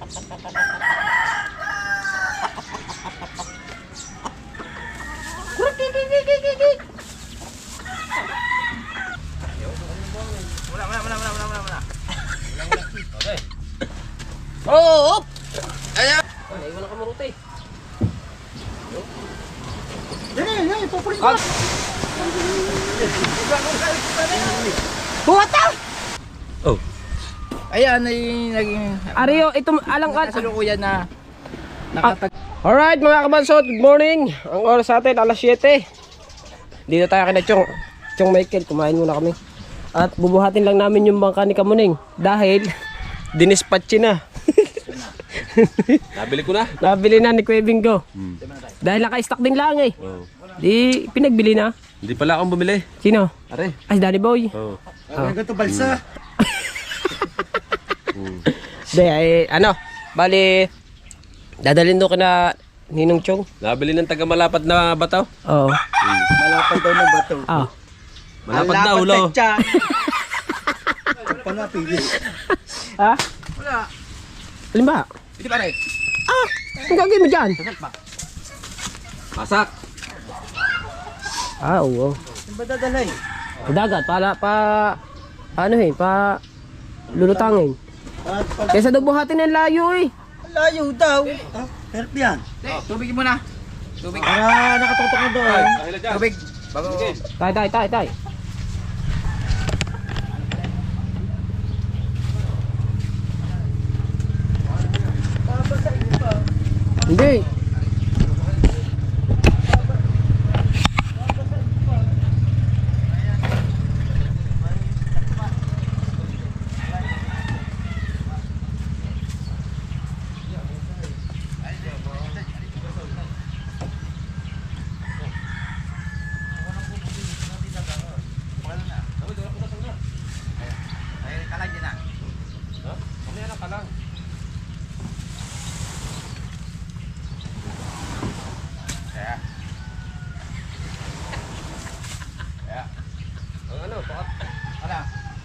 Wala. Okay. Oh! Ayan! Naiwan ang kamuruti. Yan, papulit ka. Buwata! Oh. Ayan, ay naging... Ario, ito alang-alang. Kasalukuyan na nakatag... Alright mga kabansot, good morning. Ang oras natin, alas 7. Dito tayo kina Chong Michael, kumain muna kami. At bubuhatin lang namin yung bangka ni Kamuning. Dahil, dinispatch na. Nabili ko na. Nabili na ni Kuya Bingo. Dahil naka-stock din lang eh. Oh. Di, pinagbili na. Hindi pala akong bumili. Sino? Are. Ay, si Danny Boy. Oh. Ang ganito balsa. Di, ay, ano, bali, dadalhin doon kina Ninong Chong. Nabili ng taga malapad na bataw. Oo. Malapad daw ng bato. Ah. Malapad na ulo. Pangapili. Ha? Wala. Alin ba? Hindi pa rin. Ah! Ang gagawin mo dyan? Pasak. Ah, oo. Saan ba dadalay? Dagat, ano lulutangin. At pag Kaysa daw buhatin ng layo eh. layo daw. Help yan. Tubig muna. Tubig. Para nakatutok na doon. Tubig. Bago... Tay. Hindi.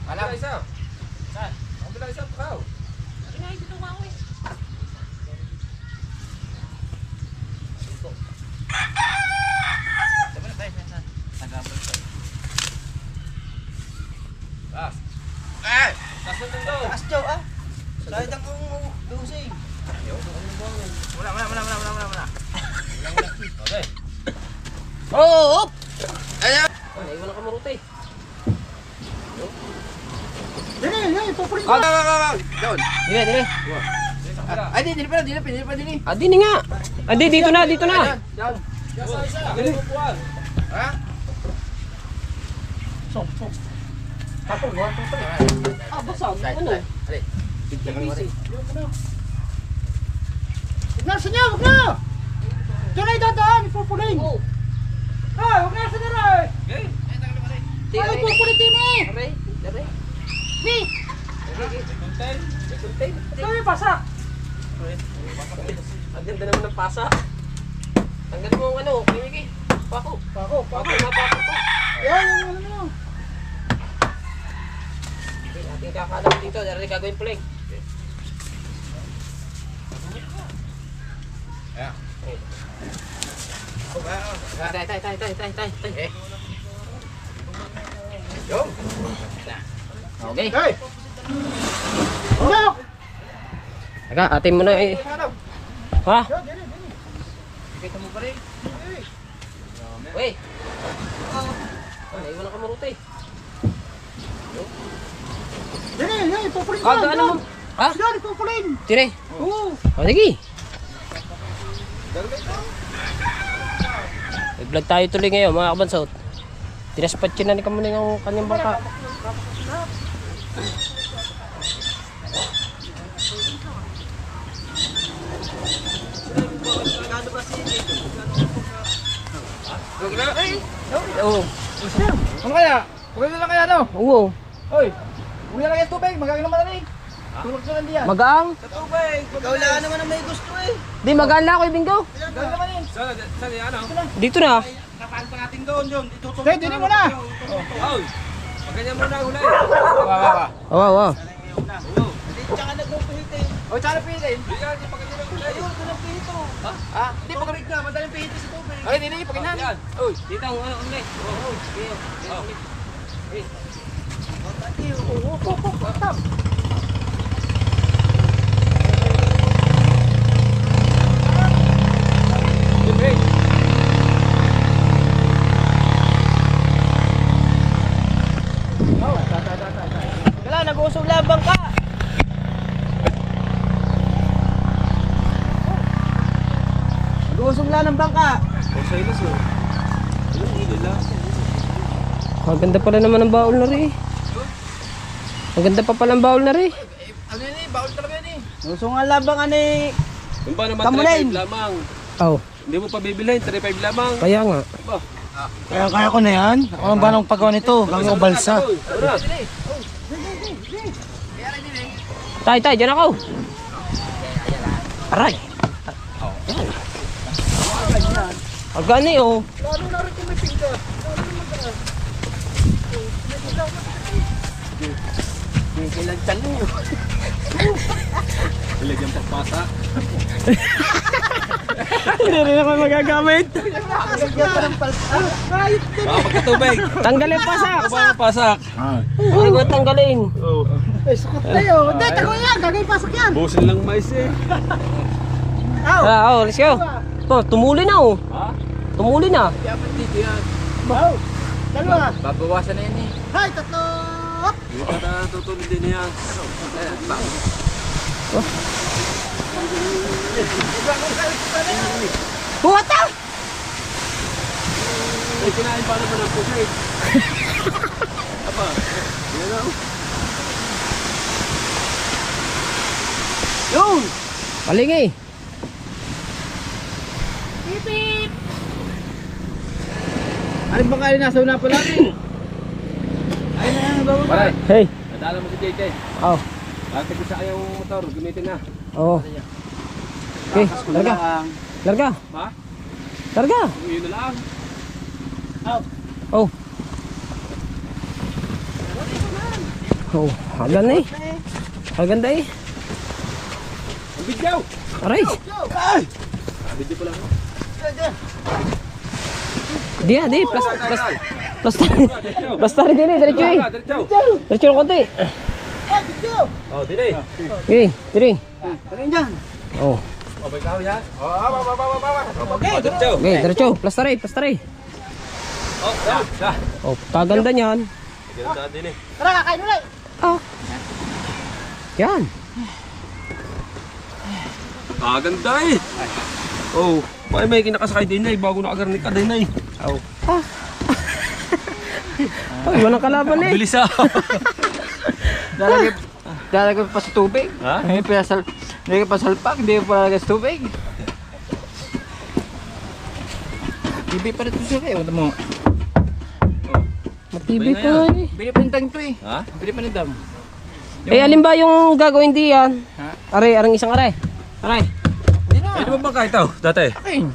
Wala. Isa. Saan? Ang bilang isa pa. Asjaw ah. Sayang ang dosing. Wala. Okay. Oh! Ayan! Naiwan ang kamuruti. Yan, papulit Wag! ka. Doon. Dire. Ay, di pa. Ah, di nga. Ah, dito na. Doon. Ha? Sok. Tapos, Ah, basa. Ano? Ali. Nasa niya, wag na! Diyan ay dadaan, ipupuling! Oh. Ay, wag na sa nara! Ay, ipupulitin eh! Dire. Ni! Ito yung pasak! Ang ganda naman ng pasa. Tanggalin mo ang ano, Mimiki. Pako. Pako. Napako ko. Ayan, yung ano. Ating kakalam dito, dari gagawin puling. Tay. Yung. Okay. Hey! Ano? Teka, atin mo na eh. Ha? Kita mo pa rin. Uy. Naiwan ang kamuruti. Yan, ipupuling ka. Ah, ano mo? Ha? Yan, ipupuling! Tire. Oo. O, sige. Nag-vlog tayo tuloy ngayon mga kabansot. Tinaspatch na ni Kamuning ang kanyang bangka. Oo. Ano kaya? Huwag na lang kaya no? Oo. Hoy! Huwag na lang yung tubig. Magagin naman na rin. Tulog na lang diyan. Magaang. Tubig! Wala naman ang may gusto eh. Di magaan lang ako Bingo. Magagin naman yun. Saan yan? Dito na. Napaan pa natin doon yun. Itutuloy. Hey, dinin mo na! Oh. Pagganyan mo na ulay. Wawa. Oo. Tsaka nagpupuhit eh. O, tsaka ng pihit eh. Yan, di pagkakita ng kulay. Ayun, ito ng pihit oh. Ha? Hindi, pagkabig ka. Madaling pihit sa tubig. Ay, hindi, pagkakita. Yan. Uy. Dito, ulit. Wala, nag-uusog labang ka. Nag-uusog lang ng bangka. Ang ganda pala naman ng baul na rin. Ang ganda pa pala ng baul na rin. Ano yun eh, bawal talaga yun eh. Usog nga labang ano eh. Yung ba naman Kamunin. 35 lamang? Oh, Hindi mo pa bibilhin, 35 lamang. kaya nga. Ba? Kaya ko na yan. Ako ang banong pagkawa nito. Bago ko balsa. Tara. Tay, tay, dyan ako. Aray. Yan. Agani oh. Kailan talo nyo. Ilagyan pagpasa. Hindi rin ako magagamit. Lagyan pa ng palsa. Baka magkatubig. Tanggalin pasak. Baka pasak. Ay, ko tanggalin. Ay, sukot tayo. Hindi, tago yan. Gagawin pasok yan. Busin lang mais eh. Oh, let's go. Oh, tumuli na oh. Ha? Tumuli na. Dapat dito yan. Wow. Dalawa. Babawasan na yan eh. Hay, tatlo. Hindi ka na tutulid din yan. Buwata! Ay, kinain pa naman ang pusit. Apa? Yan o. Yun! Palingi. Ano bang kaya nasa una pa natin? Ayun na yan, baba. Pare, Hey. nadala mo si JJ. Oh. Dati ko sa ayaw motor, gamitin na. Oh. Okay, larga. Larga. Ha? Larga. Uwi na lang. Oh. Oh, hagan eh. Hagan da eh. Ang bigyaw! Aray. Bigyaw pala ako. Di, plus. Basta rin din eh, diretso eh. Diretso! Diretso ng konti. Oh, dinay. Okay, tiri. Tingin dyan. Oh. Okay ka yan? Okay, diretso. Okay, diretso. Plus tari. Oh, sa. Oh, kaganda niyan. Ganda din eh. Tara, kakain ulit. Oh. Yan. Ganda eh. Oh, may kinakasakay din eh. Bago nakagarnik ka din eh. Oh. Ay, walang kalaban eh. Bilis ah. Lalagay pa sa tubig. Ha? Hindi pa sa salpak, hindi pa lalagay sa tubig. Bibi pa rin ito siya kayo. Mo. Matibay pa eh. Bili pa nitang ito eh. Ha? Bili pa nitang. Eh, alin ba yung gagawin diyan? Ha? Aray, arang isang aray. Aray. Hindi na. Pwede mo ba kahit ito? Dati? Ayun.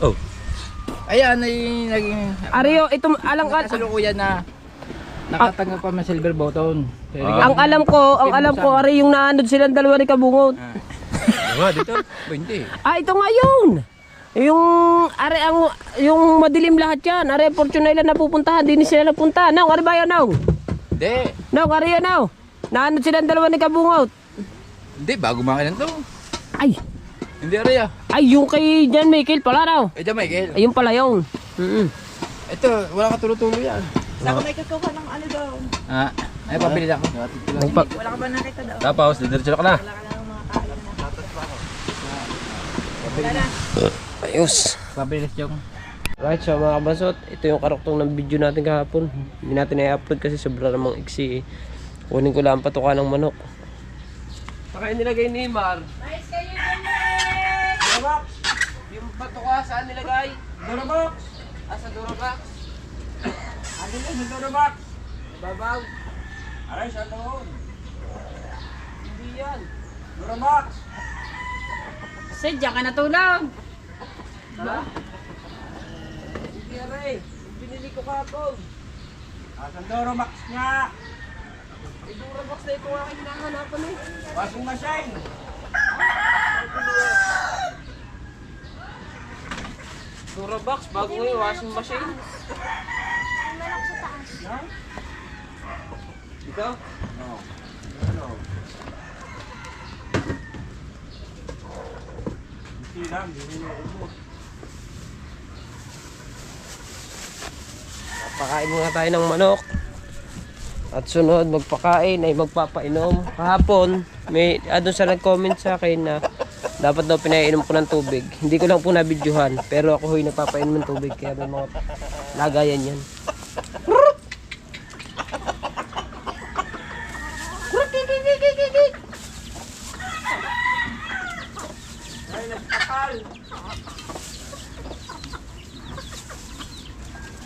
Oh. Ayan ay naging... Aray, ito alang Sa lukuyan na nakatanggap pa ng silver button. ang alam ko aray yung naanod silang dalawa ni Kabungot. Diba dito? Hindi. Ah, ito nga yun. Yung aray yung madilim lahat yan. Aray Fortune Island na pupuntahan, di sila napunta. Naw, aray ba yan naw? Hindi. Naw, aray yan naw. Naanod silang dalawa ni Kabungot. Hindi, bago makinan to. Ay, Hindi rin ah. ay yung kay John Michael pala raw. Eh, dyan Michael. Ayun pala yun. Ito, wala ka tulo-tulo yan. Saka may kukuha ng ano daw. Ah, ay pabili na ako. Wala ka ba nakita daw? Tapos, didiretso ka na. Wala ka lang ng mga kain na. Ayos. Pabili na yung... Right, so mga kabasot, ito yung karoktong ng video natin kahapon. Hindi natin i-upload kasi sobra namang iksi. Kunin ko lang ang patuka ng manok. Saka yung nilagay ni Mar. Nice kayo dyan! Durabox! Yung patuka saan nilagay? Durabox! Sa Durabox? Ano yun sa Durabox? Babaw. Aray, sa loob. Hindi yan. Durabox! Kasi diyan ka natulog. Ha? Hindi aray. Binili ko kapon. Sa Durabox nga. Durabox na ito ang aking hinahanapan eh. Washing machine. Durabox, bago yung washing machine. Manok sa taas. Ikaw? Oo. Ano? Hindi lang, hindi mo ubo. Pakain muna tayo ng manok. At sunod, magpakain ay magpapainom. Kahapon, may doon sa nag-comment sa akin na dapat daw pinainom ko ng tubig. Hindi ko lang po nabidyohan, pero ako ho'y nagpapainom ng tubig. Kaya may mga lagayan yan. Ay, nagpakal!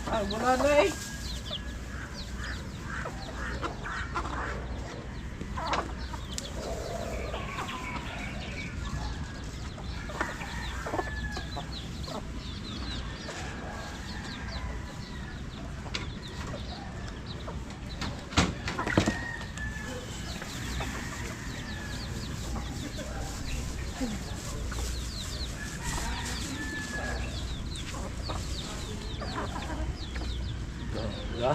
Ay, wala na eh. Diba?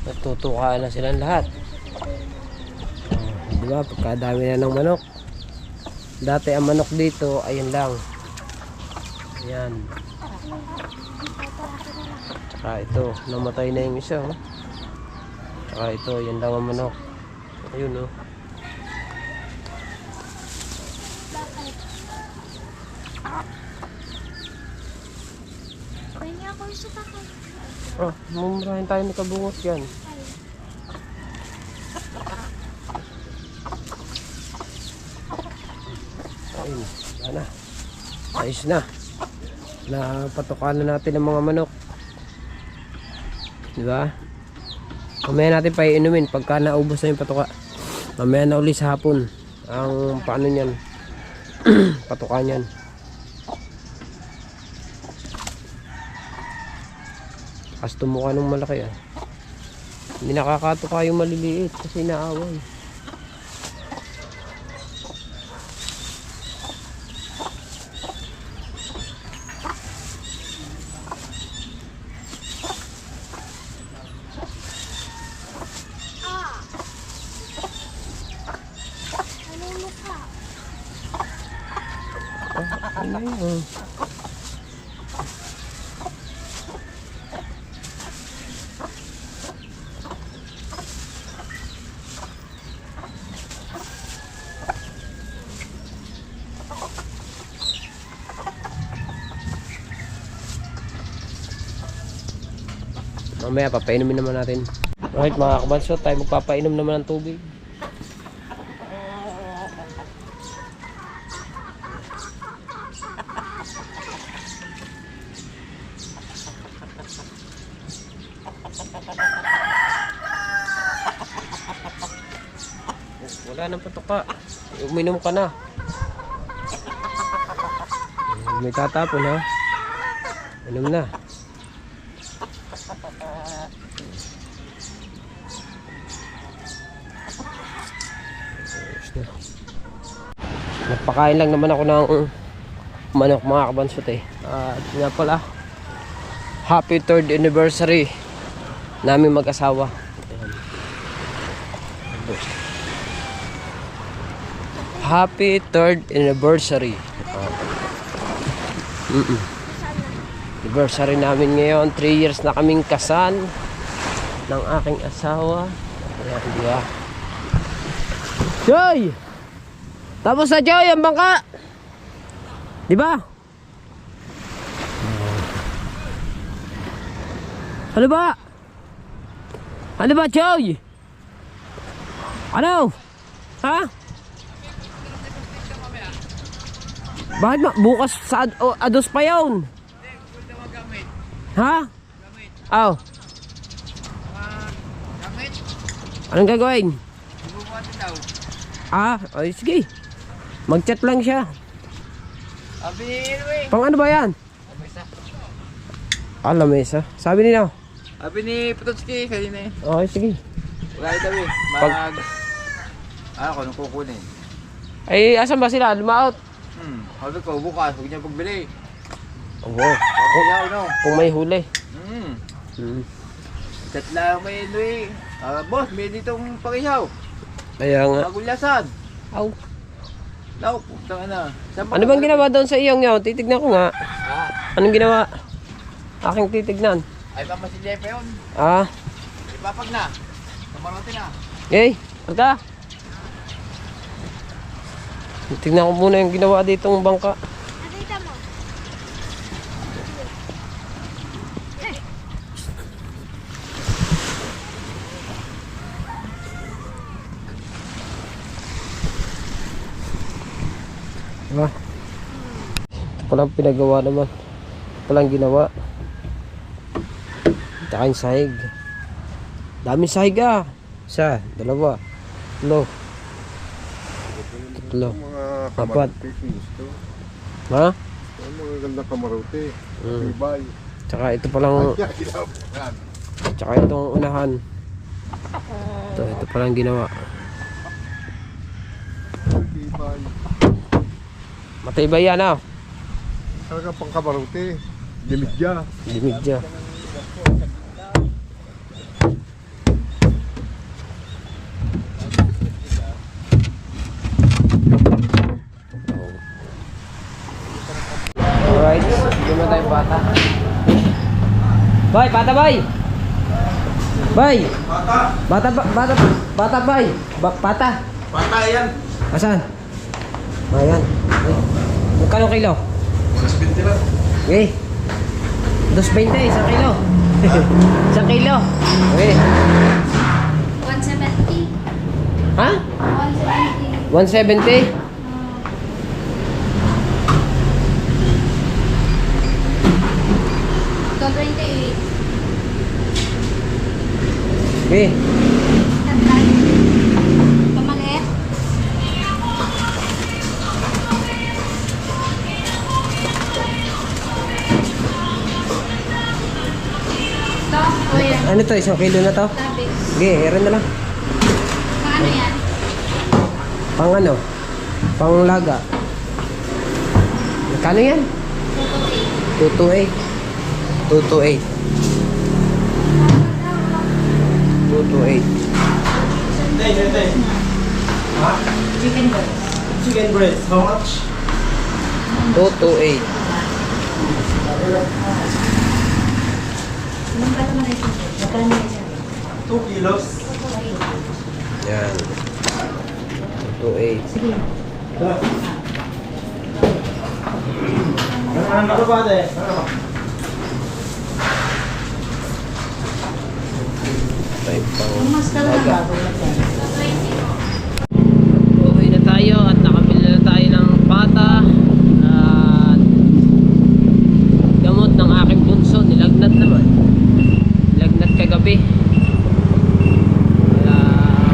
Natutukaan na silang lahat. Diba? Pagkadami na ng manok. Dati ang manok dito, ayun lang. Ayan. Tsaka ito, namatay na yung isa. Oh. Tsaka ito, yan lang ang manok. Ayun oh. Pwede ako yung sutakay. Oh, mumurahin tayo ni kabungos yan. Ayun, sana. Ayos na. Napatukan na natin ang mga manok. Diba? Mamaya natin pa iinumin pagka naubos na yung patuka. Mamaya na uli sa hapon. Ang paano nyan. Patuka nyan. Kasto mukha nung malaki ah. Hindi nakakatuka yung maliliit kasi naaway. Ano yung mukha? Ano yun? Mamaya papainumin naman natin. Right mga kabanso, tayo magpapainom naman ng tubig. Wala nang patuka. Uminom ka na. May tatapon ha. Inom na. Nagpakain lang naman ako ng manok mga kabansot eh. At nga pala, happy 3rd anniversary namin mag-asawa. Ayan. Happy 3rd anniversary. Anniversary namin ngayon. 3 years na kaming kasal ng aking asawa. Ayan, di ba? Joy! Tapos na Joy, ang bangka. Di ba? Ano ba? Ano ba Joy? Ano? Ha? Bakit ma? Bukas sa ados pa yun. Ha? Aw. Anong gagawin? Ay sige. Mag-chat lang siya. Pang ano ba yan? Lamesa. Sabi nila. Sabi ni Putotski kanina eh. Okay, sige. Wala daw eh. Ako nung kukunin. Ay, asan ba sila? Lumaot. Sabi ko bukas, huwag niya pagbili. Oo. Pakiyaw, no? Kung may huli. Hmm. Hmm. Chat lang may Louie. Boss, may ditong pakiyaw. Kaya nga. Magulyasan. Aw. Naku, putang ina. Ano bang ginawa doon sa iyong yaw? Titignan ko nga. Anong ginawa? Aking titignan. Ay, mama si Jepe yun. Ah. Ipapag na. Kamarote na. Okay. Arka. Tignan ko muna yung ginawa ditong bangka. Diba? Ito palang pinagawa naman. Ito palang ginawa. Tsaka yung sahig. Daming sahig ah. Isa, dalawa, tatlo. Tatlo. Mga Apat. kamarote, gusto. Ha? Ang mga ganda kamarote. Mm. Ibay. Tsaka ito palang, Ay, yan. tsaka itong unahan. Ito palang ginawa. Ibay. Matibay yan ah. Talaga pang kamarote. Limidya. Dimidya. Alright, hindi mo tayo bata. Bay, bata bay! Bay! Bata! Bata bay! Bata! Bata yan. Asan? Ayan. Magkano kilo? 220 lang. Okay. 2.20, isang kilo. Isang kilo. Okay. 170. Ha? 170. 170? Ito 28. Okay. Ito maliit. Ito, kuya. Ano to? Isang kilo na to? Tabi. Okay, meron na lang. Paano yan? Pang ano? Pang laga. Magkano yan? 228. 228. 228. Chicken breast. Chicken breast, how much? 228. Anong ba naman ito? Magkano yan? 2 kilos. Yan. 228. Sige. Ano ba ate? Tayo pang Mas talaga laga. bago na yan. Uwi na tayo at nakabili na tayo ng pata at gamot ng aking bunso. Nilagnat naman. Nilagnat kagabi. Kaya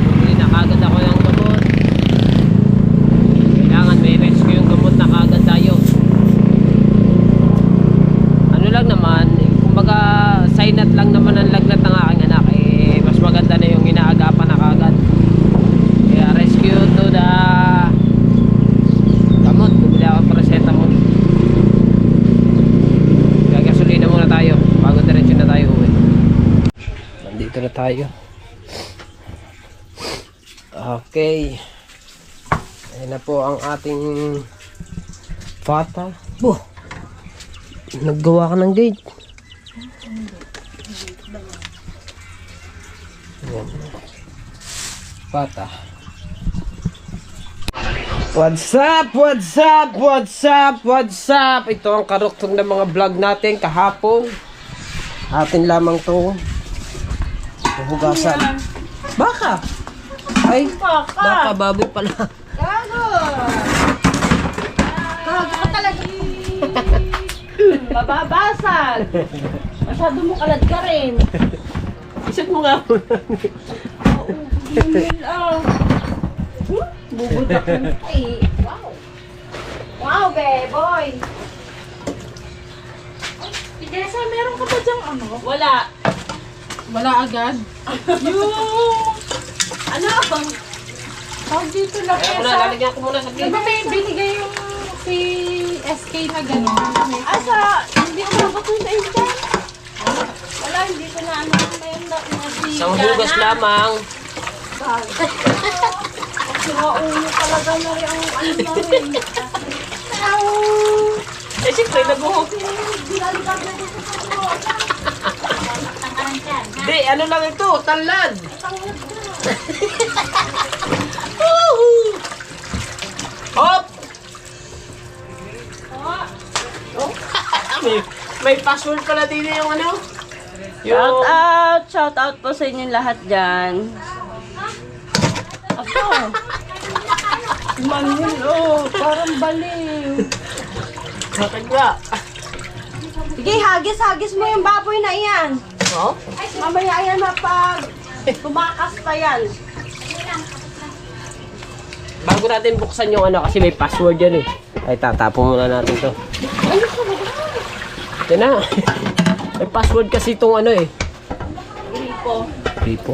bumili na kagad ako ng gamot. Kailangan may rescue yung gamot na kagad tayo. Ano lang naman, kumbaga sinat lang naman ang lagnat ng aking anak. Mas maganda na yung inaagapan na kagad. Kaya rescue to the gamot. Bumili ako ng paracetamol. Gagasolina muna tayo bago diretso na tayo uwi. Nandito na tayo. Okay. Ayan na po ang ating pata. Boh! Naggawa ka ng gate. Ayan. Pata. What's up? What's up? What's up? What's up? Ito ang karuktong ng mga vlog natin kahapon. Atin lamang to. Hugasan. Baka. Ay, baka baboy pala. Gago! Gago ka talaga. Mababasag. Masyado mo kalad ka rin. Isip mo nga. Bubudak mo. Ay, wow. Wow, beboy. Pinesa, meron ka ba dyang ano? Wala. Wala agad? Yung... Ano? Tawag dito na Kaya muna, lalagyan ko muna sa Di ba may binigay yung si SK na gano'n. Asa, hindi umabot yung sa inyo. Wala, hindi ko na ano. Ngayon na si Isang hugas lamang. Sira ulo talaga na rin ang ano na rin. Eh, siyempre, nabuhok. Dinalibag na dito sa ulo. Di, ano lang ito, tanlad. Hop! Oh. may password pala din yung ano. Shout out po sa inyong lahat dyan. Ako. Manhil, oh, parang baliw. Kaya. Sige, hagis mo yung baboy na iyan. Oh? Mamaya yan na pag tumakas pa yan. Bago natin buksan yung ano, kasi may password yan eh. Ay, tatapon muna natin to. Yan na. May password kasi itong ano eh. Gripo.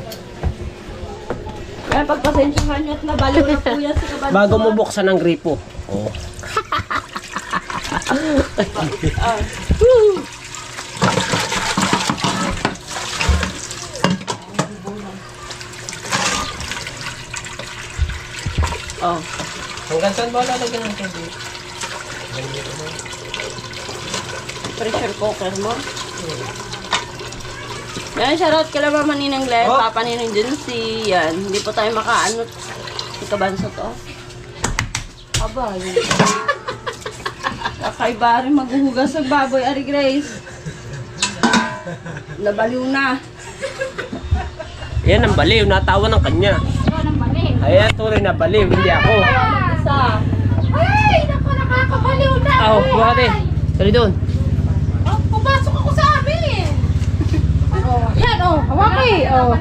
Kaya pagpasensyahan nyo at nabaliw na po yan si Kabanso. Bago mo buksan ang gripo. Oh. Oh. Hanggang saan ba lalagyan ng tubig? Pressure cooker mo. Yan, shoutout kila Mama Ninang Glenn, Oh. Papa Ninang Junsi. Yan, hindi po tayo makaano. Si Kabanso to. Aba, yun. Kakaiba rin maghuhugas ng baboy, Ari Grace. Nabaliw na. Yan ang baliw, natawa ng kanya. Ayan, tuloy na baliw, hindi ako. Isa. Ay, naku, nakakabaliw na. Oh, bakit eh? Sorry doon. Oh, pumasok ako sa amin. Oh, yan, oh. Hawaki. Oh.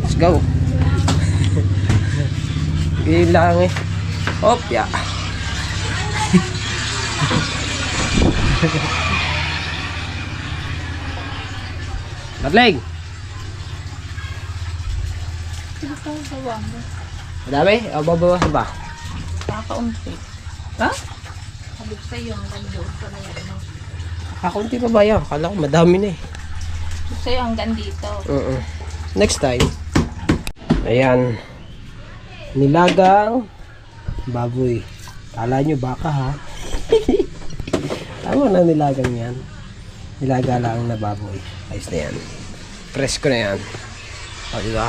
Let's go. Ilang eh. Hop, ya. Matling. Madami? O, babawas ba? Kakaunti. Ha? Habig sa'yo ang gandoon pa na yan. Kakunti pa ba yan? Akala ko madami na eh. Habig sa'yo hanggang dito. Next time. Ayan. Nilagang baboy. Kala nyo baka ha? Tama na nilagang yan. Nilaga lang na baboy. Ayos na yan. Presko na yan. O, diba?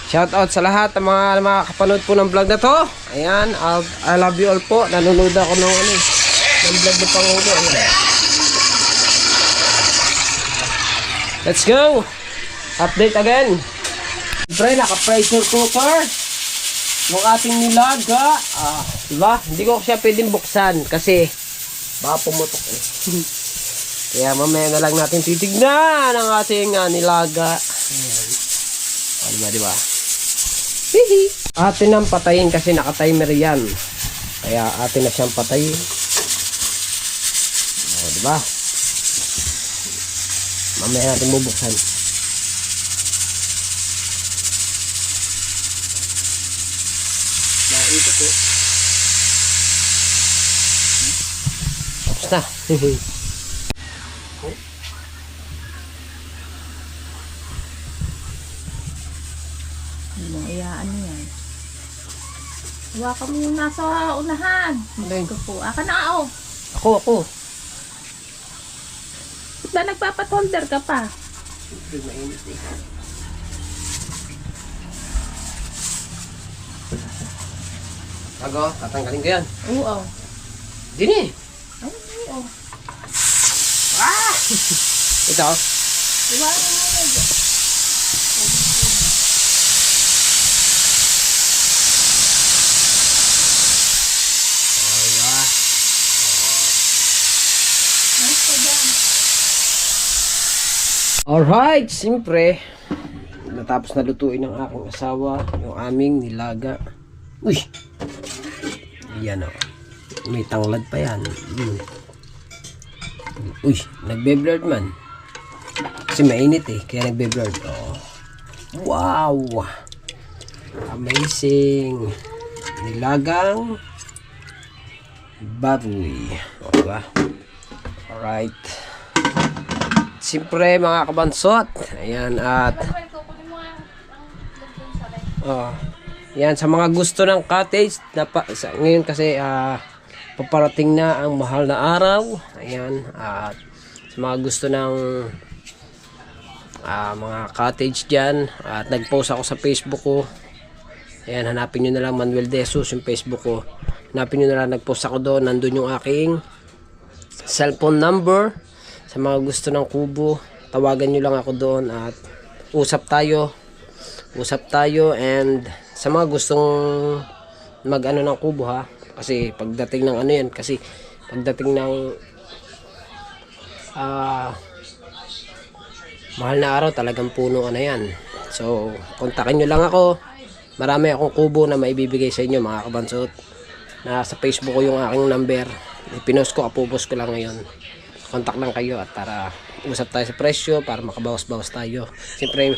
Shoutout sa lahat ng mga makakapanood po ng vlog na to. Ayan. I love you all po. Nanonood ako ng ano ng vlog ng Pangulo. Ayan. Let's go! Update again. Siyempre, naka-pressure cooker. Yung ating nilaga. Diba? Hindi ko siya pwedeng buksan kasi baka pumutok eh. Kaya mamaya na lang natin titignan ang ating nilaga. Ayan. O, diba? Hihi. Atin nang patayin kasi naka-timer yan. Kaya atin na siyang patayin. O, diba? Mamaya natin bubuksan. Naikot eh. Tapos na. Iyaan mo yan. Hawakan mo yung nasa unahan. Ito po. Aka na, oh. Ako. Ba nagpapatolder ka pa? Mainit eh. Bago, tatanggalin ko yan. Oo. Dini. Oo. Ito. Iwanan mo na dyan. Alright, siyempre natapos na lutuin ng aking asawa yung aming nilaga. Uy! Yan o. May tanglad pa yan. Uy, nagbe-blurred man. Kasi mainit eh, kaya nagbe-blurred. Oh. Wow! Amazing! nilagang baboy. O, diba? Alright. Siyempre mga kabansot. Ayan at yan sa mga gusto ng cottage ngayon kasi paparating na ang mahal na araw. Ayan at sa mga gusto ng mga cottage dyan at nag-post ako sa Facebook ko. Ayan, hanapin nyo na lang Manuel De Jesus yung Facebook ko. Hanapin nyo na lang, nag-post ako doon. Nandun yung aking cellphone number. Sa mga gusto ng kubo, tawagan nyo lang ako doon at usap tayo and sa mga gustong mag-ano ng kubo ha, kasi pagdating ng ano yan, kasi pagdating ng mahal na araw talagang puno ano yan. So kontakin nyo lang ako. Marami akong kubo na maibibigay sa inyo mga kabansot. Nasa Facebook ko yung aking number, ipinost ko, apupos ko lang ngayon. Contact lang kayo at para usap tayo sa presyo, para makabawas-bawas tayo. Siyempre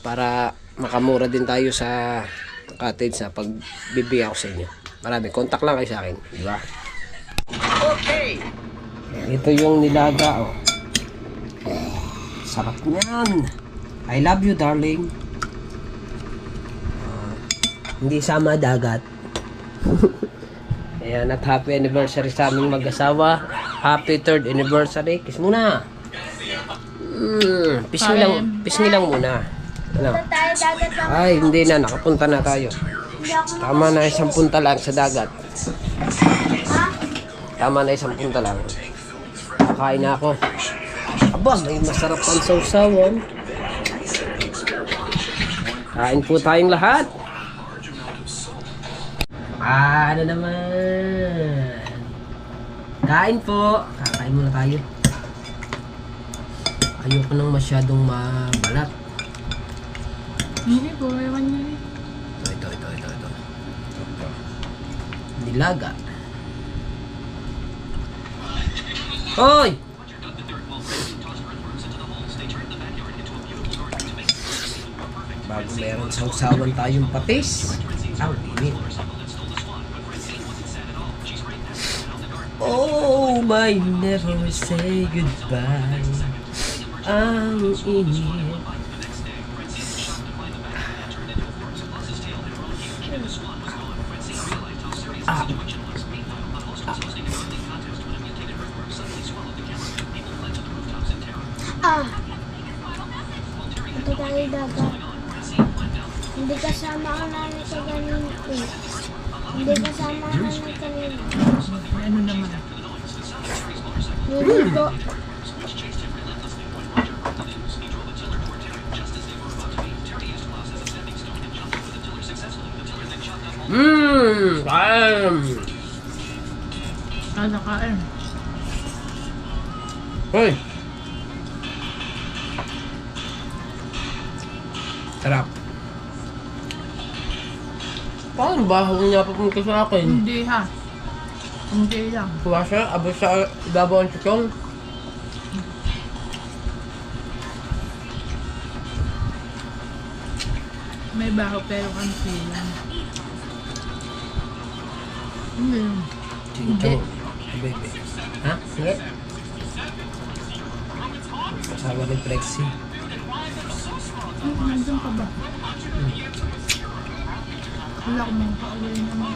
para makamura din tayo sa cottage na pagbibigay ako sa inyo. Marami, contact lang kayo sa akin, di ba? Okay. Ito yung nilaga, oh. Sarap niyan. I love you, darling. Hindi sama dagat. Ayan, at happy anniversary sa aming mag-asawa. Happy 3rd anniversary. Kiss muna. Pisngi lang muna. Ano? Ay, hindi na. Nakapunta na tayo. Tama na, 1 punta lang sa dagat. Tama na, 1 punta lang. Kakain na ako. Aba, may masarap ang sausawan. Kain po tayong lahat. Ano naman? Kain po. Kakain muna tayo. Ayoko nang masyadong mabalat. Hindi po, ewan niya eh. Ito. Nilaga. Hoy! Bago meron sausawan tayong patis. Ang init. Oh, my never say goodbye. Ang init. Ito tayo dagat. Hindi kasama ang nanay sa ganun eh. Hindi kasama ang nanay kanina. Ano naman? Hindi ko. Kain! Kain. Hoy! Sarap. Paano ba? Huwag niya papunta sa akin. Hindi ha. Hindi lang. Kuha siya, abot sa ibabaw ang chikong. May baho pero kanti lang. Hindi. Hindi. Bebe. Ha? Sige. Kasama ni Flexi. Nandun ka ba? Wala ko mga pauwi naman.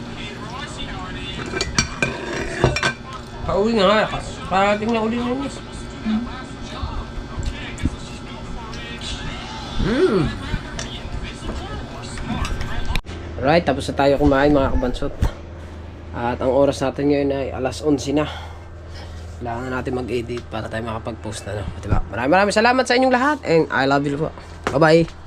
Pauwi nga nga. Parating na uli na yun. Alright, tapos na tayo kumain mga kabansot. At ang oras natin ngayon ay alas 11 na. Kailangan na natin mag-edit para tayo makapag-post na. No? Diba? Maraming salamat sa inyong lahat and I love you po. Bye-bye!